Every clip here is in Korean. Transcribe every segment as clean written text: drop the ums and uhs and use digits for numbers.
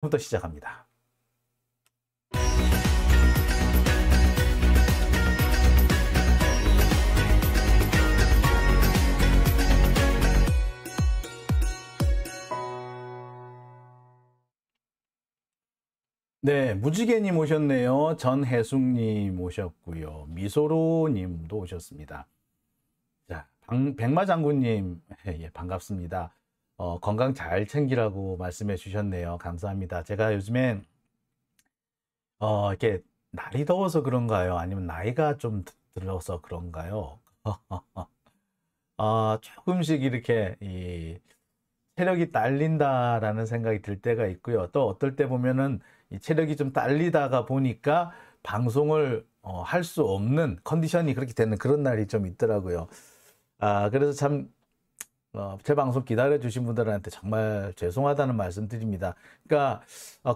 부터 시작합니다. 네, 무지개님 오셨네요. 전혜숙님 오셨고요. 미소로님도 오셨습니다. 자, 백마장군님, 예, 반갑습니다. 건강 잘 챙기라고 말씀해 주셨네요. 감사합니다. 제가 요즘에 이렇게 날이 더워서 그런가요? 아니면 나이가 좀 들어서 그런가요? 조금씩 이렇게 체력이 딸린다라는 생각이 들 때가 있고요. 또 어떨 때 보면은 이 체력이 좀 딸리다가 보니까 방송을 할 수 없는 컨디션이 그렇게 되는 그런 날이 좀 있더라고요. 그래서 참 제 방송 기다려 주신 분들한테 정말 죄송하다는 말씀 드립니다. 그러니까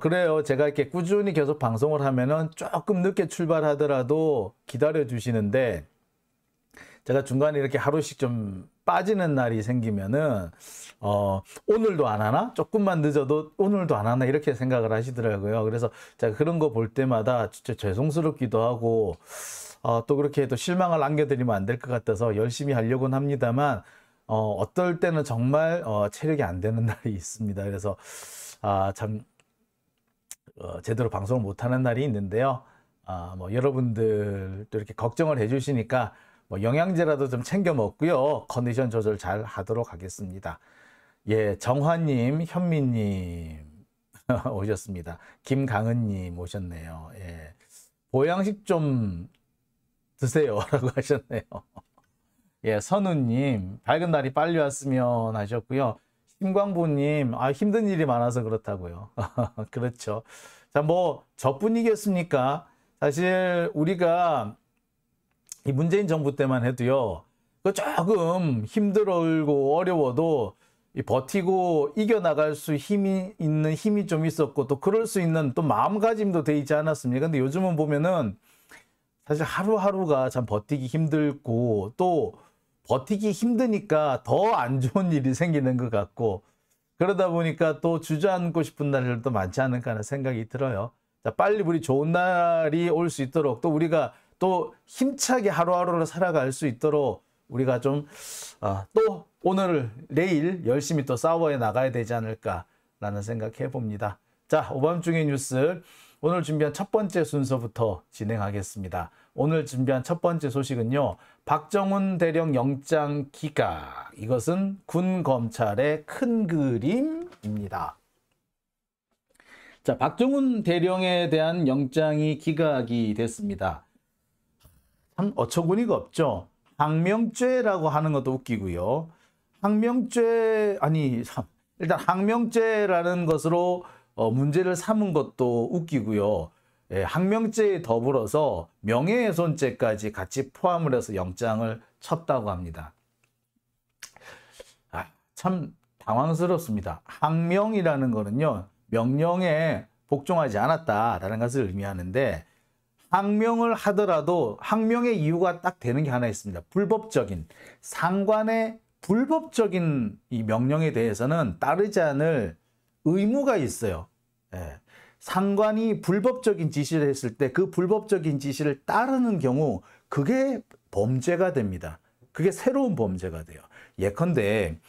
그래요. 제가 이렇게 꾸준히 계속 방송을 하면은 조금 늦게 출발하더라도 기다려 주시는데, 제가 중간에 이렇게 하루씩 좀 빠지는 날이 생기면은 오늘도 안 하나? 조금만 늦어도 오늘도 안 하나? 이렇게 생각을 하시더라고요. 그래서 제가 그런 거 볼 때마다 진짜 죄송스럽기도 하고 또 그렇게 또 실망을 안겨드리면 안 될 것 같아서 열심히 하려고는 합니다만 어떨 때는 정말 체력이 안 되는 날이 있습니다. 그래서 참 제대로 방송을 못하는 날이 있는데요. 뭐 여러분들도 이렇게 걱정을 해주시니까 뭐 영양제라도 좀 챙겨 먹고요. 컨디션 조절 잘 하도록 하겠습니다. 예, 정화님, 현미님 오셨습니다. 김강은님 오셨네요. 예, 보양식 좀 드세요 라고 하셨네요. 예, 선우님, 밝은 날이 빨리 왔으면 하셨고요. 심광부님, 힘든 일이 많아서 그렇다고요. 그렇죠. 자, 뭐 저뿐이겠습니까? 사실 우리가 이 문재인 정부 때만 해도요, 조금 힘들고 어려워도 버티고 이겨나갈 수 있는 힘이 좀 있었고, 또 그럴 수 있는 또 마음가짐도 돼 있지 않았습니까? 근데 요즘은 보면은 사실 하루하루가 참 버티기 힘들고, 또 버티기 힘드니까 더 안 좋은 일이 생기는 것 같고, 그러다 보니까 또 주저앉고 싶은 날들도 많지 않을까 하는 생각이 들어요. 자, 빨리 우리 좋은 날이 올 수 있도록, 또 우리가 또 힘차게 하루하루를 살아갈 수 있도록 우리가 좀 또 오늘 내일 열심히 또 싸워해 나가야 되지 않을까라는 생각해 봅니다. 자, 오밤중의 뉴스 오늘 준비한 첫 번째 순서부터 진행하겠습니다. 오늘 준비한 첫 번째 소식은요, 박정훈 대령 영장 기각, 이것은 군 검찰의 큰 그림입니다. 자, 박정훈 대령에 대한 영장이 기각이 됐습니다. 참 어처구니가 없죠. 항명죄라고 하는 것도 웃기고요. 일단 항명죄라는 것으로 문제를 삼은 것도 웃기고요. 예, 항명죄에 더불어서 명예훼손죄까지 같이 포함을 해서 영장을 쳤다고 합니다. 참 당황스럽습니다. 항명이라는 거는요, 명령에 복종하지 않았다라는 것을 의미하는데, 항명을 하더라도 항명의 이유가 딱 되는 게 하나 있습니다. 불법적인, 상관의 불법적인 이 명령에 대해서는 따르지 않을 의무가 있어요. 예. 상관이 불법적인 지시를 했을 때 그 불법적인 지시를 따르는 경우 그게 범죄가 됩니다. 그게 새로운 범죄가 돼요. 예컨대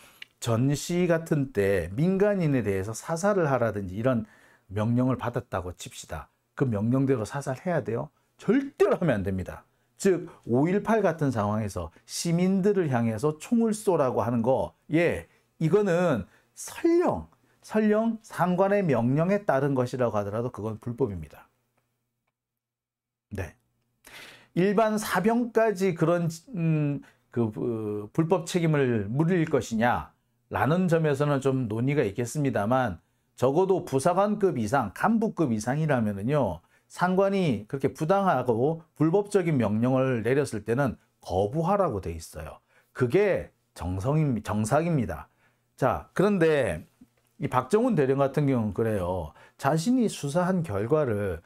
전시 같은 때 민간인에 대해서 사살을 하라든지 이런 명령을 받았다고 칩시다. 그 명령대로 사살해야 돼요? 절대로 하면 안 됩니다. 즉 5.18 같은 상황에서 시민들을 향해서 총을 쏘라고 하는 거, 예, 이거는 설령 상관의 명령에 따른 것이라고 하더라도 그건 불법입니다. 네. 일반 사병까지 그런 불법 책임을 물릴 것이냐라는 점에서는 좀 논의가 있겠습니다만, 적어도 부사관급 이상, 간부급 이상이라면은요, 상관이 그렇게 부당하고 불법적인 명령을 내렸을 때는 거부하라고 돼 있어요. 그게 정상입니다. 자, 그런데 이 박정훈 대령 같은 경우는 그래요. 자신이 수사한 결과를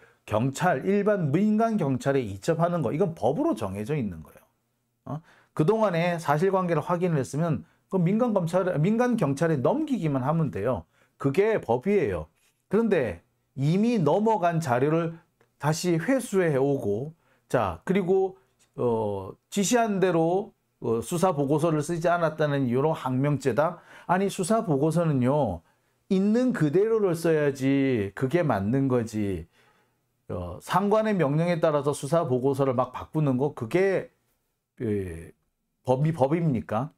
일반 민간 경찰에 이첩하는 거, 이건 법으로 정해져 있는 거예요. 그동안에 사실관계를 확인을 했으면 그 민간 경찰에 넘기기만 하면 돼요. 그게 법이에요. 그런데 이미 넘어간 자료를 다시 회수해 오고, 자, 그리고 지시한 대로 수사 보고서를 쓰지 않았다는 이유로 항명죄다. 아니, 수사 보고서는요, 있는 그대로를 써야지 그게 맞는 거지. 상관의 명령에 따라서 수사 보고서를 막 바꾸는 거, 그게 법입니까?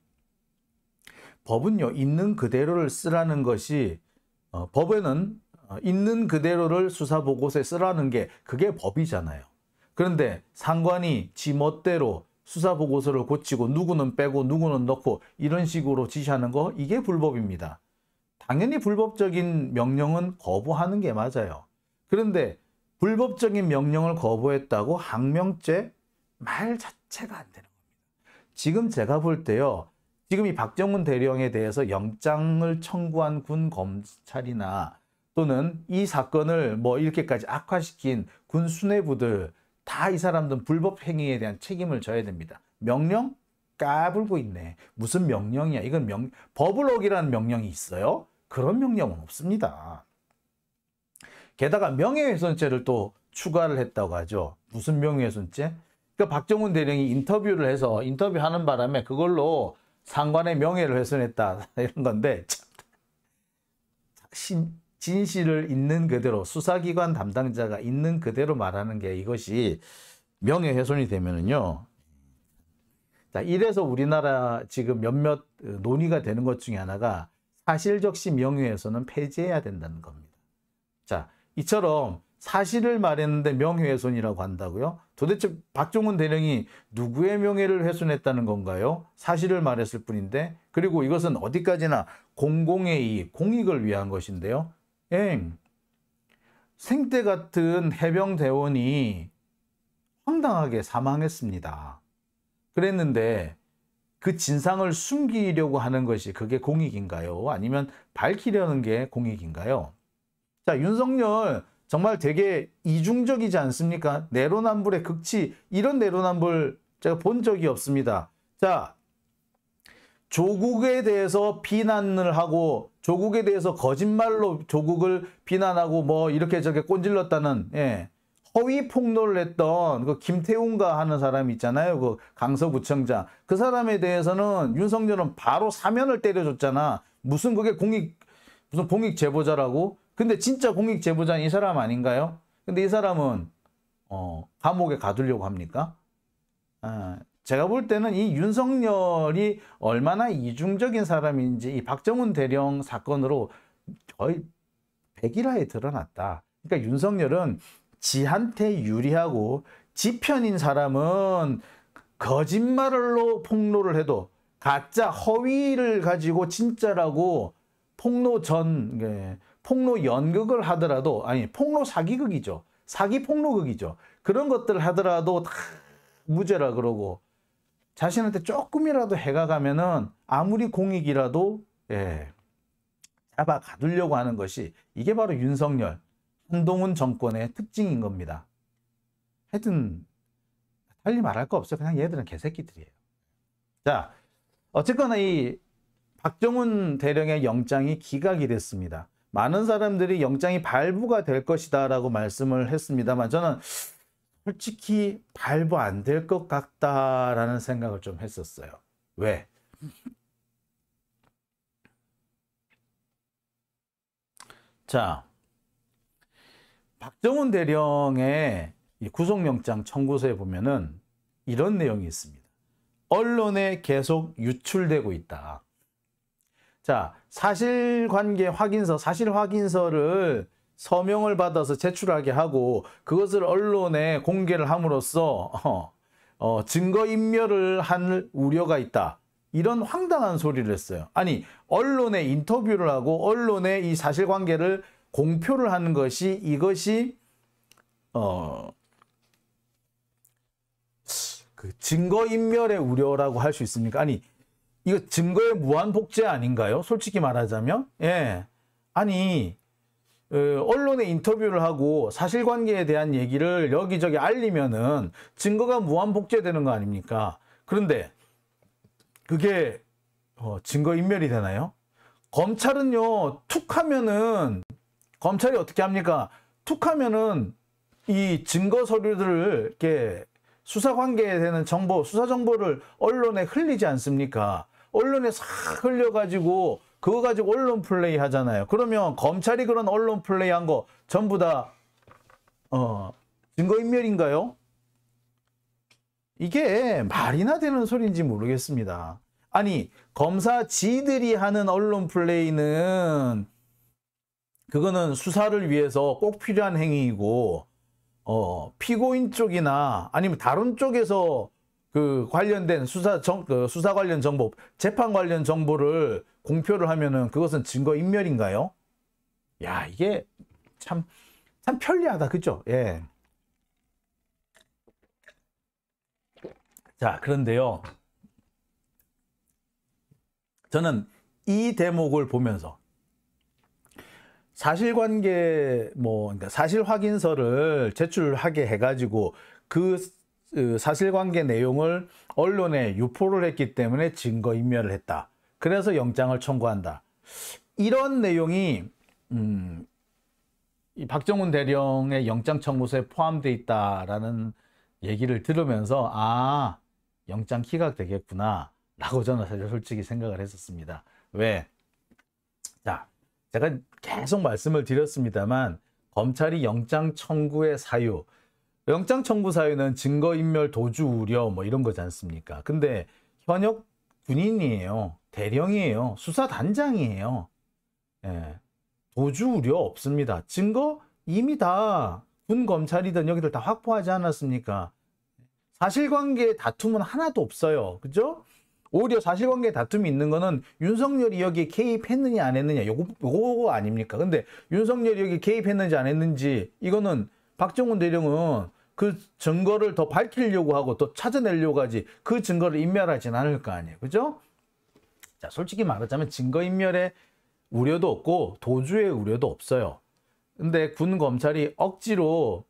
법은요, 있는 그대로를 쓰라는 것이, 법에는 있는 그대로를 수사 보고서에 쓰라는 게 그게 법이잖아요. 그런데 상관이 지 멋대로 수사 보고서를 고치고 누구는 빼고 누구는 넣고 이런 식으로 지시하는 거, 이게 불법입니다. 당연히 불법적인 명령은 거부하는 게 맞아요. 그런데 불법적인 명령을 거부했다고 항명죄 말 자체가 안 되는 겁니다. 지금 제가 볼 때요, 지금 이 박정훈 대령에 대해서 영장을 청구한 군 검찰이나 또는 이 사건을 뭐 이렇게까지 악화시킨 군 수뇌부들, 다 이 사람들은 불법 행위에 대한 책임을 져야 됩니다. 명령? 까불고 있네. 무슨 명령이야? 이건 법을 어기라는 명령이 있어요? 그런 명령은 없습니다. 게다가 명예훼손죄를 또 추가를 했다고 하죠. 무슨 명예훼손죄? 그러니까 박정훈 대령이 인터뷰를 해서 인터뷰하는 바람에 그걸로 상관의 명예를 훼손했다 이런 건데, 진실을 있는 그대로 수사기관 담당자가 있는 그대로 말하는 게 이것이 명예훼손이 되면은요. 자, 이래서 우리나라 지금 몇몇 논의가 되는 것 중에 하나가 사실적시 명예훼손은 폐지해야 된다는 겁니다. 자, 이처럼 사실을 말했는데 명예훼손이라고 한다고요? 도대체 박정훈 대령이 누구의 명예를 훼손했다는 건가요? 사실을 말했을 뿐인데, 그리고 이것은 어디까지나 공공의 이익, 공익을 위한 것인데요. 생때 같은 해병대원이 황당하게 사망했습니다. 그랬는데 그 진상을 숨기려고 하는 것이 그게 공익인가요? 아니면 밝히려는 게 공익인가요? 자, 윤석열 정말 되게 이중적이지 않습니까? 내로남불의 극치, 이런 내로남불 제가 본 적이 없습니다. 자, 조국에 대해서 비난을 하고 조국에 대해서 거짓말로 조국을 비난하고 뭐 이렇게 저렇게 꼰질렀다는, 허위 폭로를 했던 그 김태훈가 하는 사람 있잖아요. 그 강서구청장. 그 사람에 대해서는 윤석열은 바로 사면을 때려줬잖아. 무슨 그게 무슨 공익 제보자라고? 근데 진짜 공익 제보자는 이 사람 아닌가요? 근데 이 사람은 감옥에 가두려고 합니까? 제가 볼 때는 이 윤석열이 얼마나 이중적인 사람인지 이 박정훈 대령 사건으로 거의 백일화에 드러났다. 그러니까 윤석열은 지한테 유리하고 지 편인 사람은 거짓말로 폭로를 해도 가짜 허위를 가지고 진짜라고 폭로 연극을 하더라도, 아니 폭로 사기극이죠. 사기 폭로극이죠. 그런 것들을 하더라도 다 무죄라 그러고, 자신한테 조금이라도 해가 가면은 아무리 공익이라도 잡아 가두려고 하는 것이, 이게 바로 윤석열, 한동훈 정권의 특징인 겁니다. 하여튼 달리 말할 거 없어요. 그냥 얘들은 개새끼들이에요. 자, 어쨌거나 이 박정훈 대령의 영장이 기각이 됐습니다. 많은 사람들이 영장이 발부가 될 것이다 라고 말씀을 했습니다만, 저는 솔직히 발부 안 될 것 같다라는 생각을 좀 했었어요. 왜? 자, 박정훈 대령의 구속영장 청구서에 보면은 이런 내용이 있습니다. 언론에 계속 유출되고 있다. 자, 사실관계 확인서, 사실 확인서를 서명을 받아서 제출하게 하고 그것을 언론에 공개를 함으로써 증거인멸을 할 우려가 있다. 이런 황당한 소리를 했어요. 아니, 언론에 인터뷰를 하고 언론에 이 사실관계를 공표를 하는 것이, 이것이 그 증거인멸의 우려라고 할 수 있습니까? 아니, 이거 증거의 무한복제 아닌가요? 솔직히 말하자면. 아니, 언론에 인터뷰를 하고 사실관계에 대한 얘기를 여기저기 알리면은 증거가 무한복제되는 거 아닙니까? 그런데 그게 증거인멸이 되나요? 검찰은요, 툭 하면은 검찰이 어떻게 합니까? 툭 하면은 이 증거 서류들을 이렇게 수사 관계에 되는 정보, 수사 정보를 언론에 흘리지 않습니까? 언론에 싹 흘려가지고 그거 가지고 언론 플레이 하잖아요. 그러면 검찰이 그런 언론 플레이 한 거 전부 다 증거인멸인가요? 이게 말이나 되는 소리인지 모르겠습니다. 아니, 검사 지들이 하는 언론 플레이는 그거는 수사를 위해서 꼭 필요한 행위이고, 피고인 쪽이나 아니면 다른 쪽에서 그 관련된 수사 관련 정보, 재판 관련 정보를 공표를 하면은 그것은 증거인멸인가요? 야, 이게 참 편리하다. 그죠? 예. 자, 그런데요. 저는 이 대목을 보면서 사실관계 그러니까 사실 확인서를 제출하게 해가지고 그 사실관계 내용을 언론에 유포를 했기 때문에 증거인멸을 했다. 그래서 영장을 청구한다. 이런 내용이 이 박정훈 대령의 영장 청구서에 포함되어 있다라는 얘기를 들으면서 영장 기각되겠구나 라고 저는 사실 솔직히 생각을 했었습니다. 왜? 자, 제가 계속 말씀을 드렸습니다만 검찰이 영장 청구의 사유, 영장 청구 사유는 증거인멸 도주 우려 뭐 이런 거지 않습니까? 근데 현역 군인이에요. 대령이에요. 수사단장이에요. 예. 도주 우려 없습니다. 증거 이미 다 군 검찰이든 여기들 다 확보하지 않았습니까? 사실관계 다툼은 하나도 없어요. 그죠? 오히려 사실관계 다툼이 있는 거는 윤석열이 여기에 개입했느냐 안 했느냐 요거 아닙니까? 근데 윤석열이 여기 개입했는지 안 했는지 이거는 박정훈 대령은 그 증거를 더 밝히려고 하고 더 찾아내려고 하지 그 증거를 인멸하진 않을 거 아니에요. 그죠? 자, 솔직히 말하자면 증거인멸의 우려도 없고 도주의 우려도 없어요. 근데 군 검찰이 억지로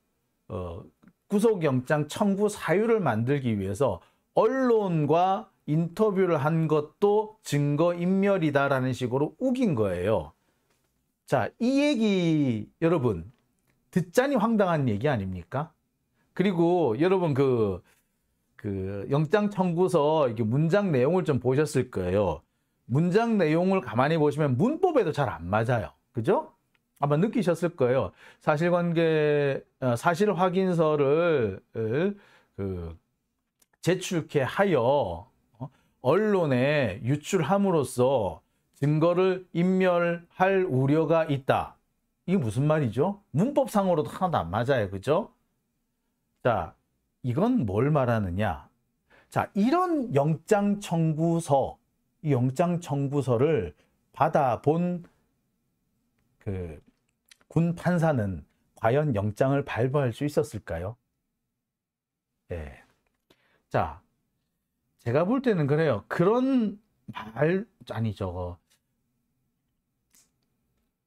구속영장 청구 사유를 만들기 위해서 언론과 인터뷰를 한 것도 증거인멸이다라는 식으로 우긴 거예요. 자, 이 얘기 여러분 듣자니 황당한 얘기 아닙니까? 그리고 여러분 그 영장 청구서 이게 문장 내용을 좀 보셨을 거예요. 문장 내용을 가만히 보시면 문법에도 잘 안 맞아요. 그죠? 아마 느끼셨을 거예요. 사실 확인서를 제출케 하여 언론에 유출함으로써 증거를 인멸할 우려가 있다. 이게 무슨 말이죠? 문법상으로도 하나도 안 맞아요. 그죠? 자, 이건 뭘 말하느냐? 자, 이런 영장 청구서, 이 영장 청구서를 받아본 군 판사는 과연 영장을 발부할 수 있었을까요? 네. 자, 제가 볼 때는 그래요. 그런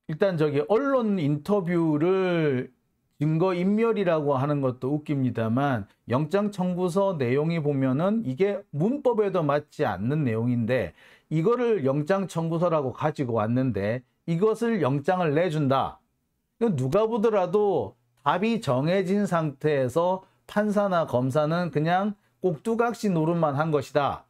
일단 언론 인터뷰를 증거인멸이라고 하는 것도 웃깁니다만 영장 청구서 내용이 보면은 이게 문법에도 맞지 않는 내용인데 이거를 영장 청구서라고 가지고 왔는데 이것을 영장을 내준다. 누가 보더라도 답이 정해진 상태에서 판사나 검사는 그냥 꼭두각시 노릇만 한 것이다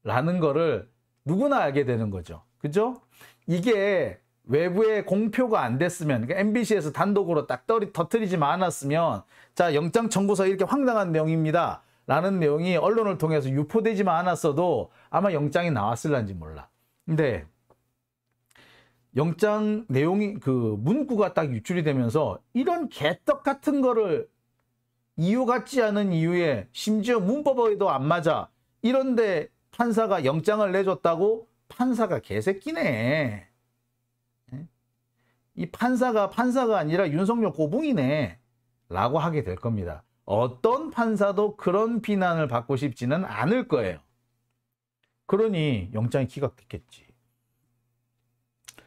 라는 거를 누구나 알게 되는 거죠. 그죠? 이게 외부에 공표가 안 됐으면, 그러니까 MBC에서 단독으로 딱 터뜨리지만 않았으면, 자, 영장 청구서 이렇게 황당한 내용입니다 라는 내용이 언론을 통해서 유포되지만 않았어도 아마 영장이 나왔을란지 몰라. 근데 영장 내용이 문구가 딱 유출이 되면서 이런 개떡 같은 거를 이유 같지 않은 이유에 심지어 문법에도 안 맞아 이런데 판사가 영장을 내줬다고? 판사가 개새끼네. 이 판사가 아니라 윤석열 고붕이네 라고 하게 될 겁니다. 어떤 판사도 그런 비난을 받고 싶지는 않을 거예요. 그러니 영장이 기각됐겠지.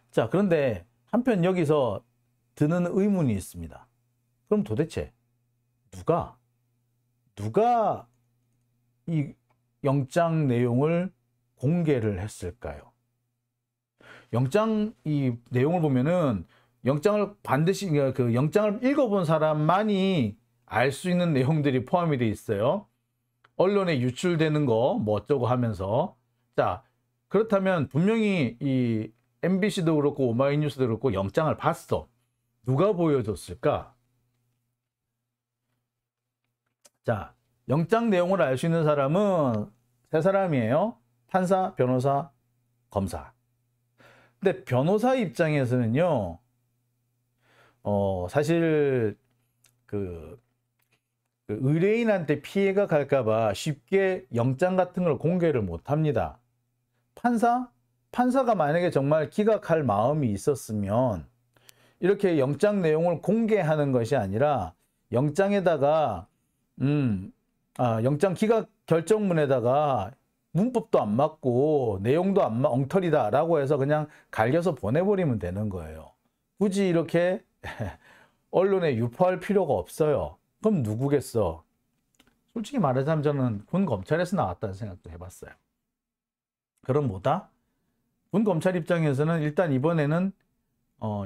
자, 그런데 한편 여기서 드는 의문이 있습니다. 그럼 도대체 누가 이 영장 내용을 공개를 했을까요? 영장 이 내용을 보면은 영장을 반드시 그 영장을 읽어본 사람만이 알 수 있는 내용들이 포함이 돼 있어요. 언론에 유출되는 거 뭐 어쩌고 하면서. 자, 그렇다면 분명히 이 MBC도 그렇고 오마이뉴스도 그렇고 영장을 봤어. 누가 보여줬을까? 자, 영장 내용을 알 수 있는 사람은 세 사람이에요. 판사, 변호사, 검사. 근데 변호사 입장에서는요, 사실 그 의뢰인한테 피해가 갈까봐 쉽게 영장 같은 걸 공개를 못 합니다. 판사가 만약에 정말 기각할 마음이 있었으면 이렇게 영장 내용을 공개하는 것이 아니라 영장에다가 영장 기각 결정문에다가 문법도 안 맞고 내용도 엉터리다라고 해서 그냥 갈겨서 보내버리면 되는 거예요. 굳이 이렇게 언론에 유포할 필요가 없어요. 그럼 누구겠어? 솔직히 말하자면 저는 군 검찰에서 나왔다는 생각도 해봤어요. 그럼 뭐다? 군 검찰 입장에서는 일단 이번에는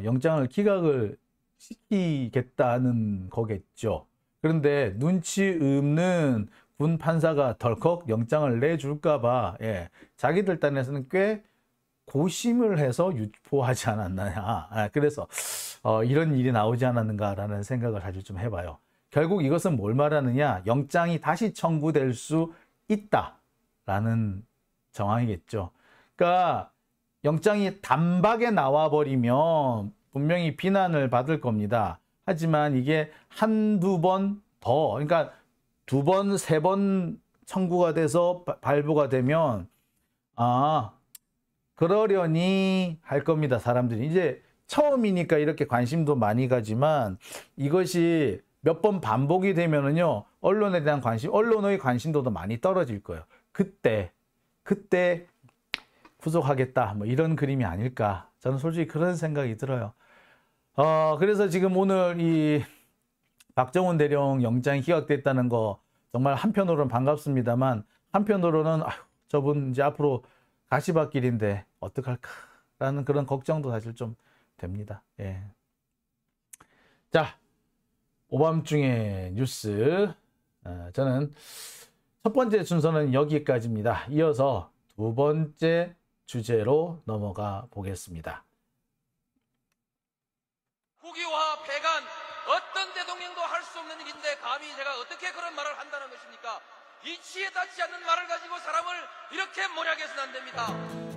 영장을 기각을 시키겠다는 거겠죠. 그런데 눈치 없는 군 판사가 덜컥 영장을 내줄까봐 자기들 딴에서는 꽤 고심을 해서 유포하지 않았느냐. 그래서 이런 일이 나오지 않았는가라는 생각을 사실 좀 해봐요. 결국 이것은 뭘 말하느냐? 영장이 다시 청구될 수 있다라는 정황이겠죠. 그러니까 영장이 단박에 나와버리면 분명히 비난을 받을 겁니다. 하지만 이게 한두 번 더, 그러니까 두 번, 세 번 청구가 돼서 발부가 되면 그러려니 할 겁니다. 사람들이. 이제 처음이니까 이렇게 관심도 많이 가지만 이것이 몇 번 반복이 되면은요, 언론에 대한 관심, 언론의 관심도도 많이 떨어질 거예요. 그때 구속하겠다. 뭐 이런 그림이 아닐까. 저는 솔직히 그런 생각이 들어요. 그래서 지금 오늘 이 박정훈 대령 영장이 기각됐다는 거 정말 한편으로는 반갑습니다만 한편으로는 저분 이제 앞으로 가시밭길인데 어떡할까라는 그런 걱정도 사실 좀 됩니다. 예. 자, 오밤중의 뉴스. 저는 첫 번째 순서는 여기까지입니다. 이어서 두 번째 주제로 넘어가 보겠습니다. 국유화 폐간 어떤 대통령도 할 수 없는 일인데 감히 제가 어떻게 그런 말을 한다는 것입니까? 이치에 닿지 않는 말을 가지고 사람을 이렇게 모략해서는 안 됩니다.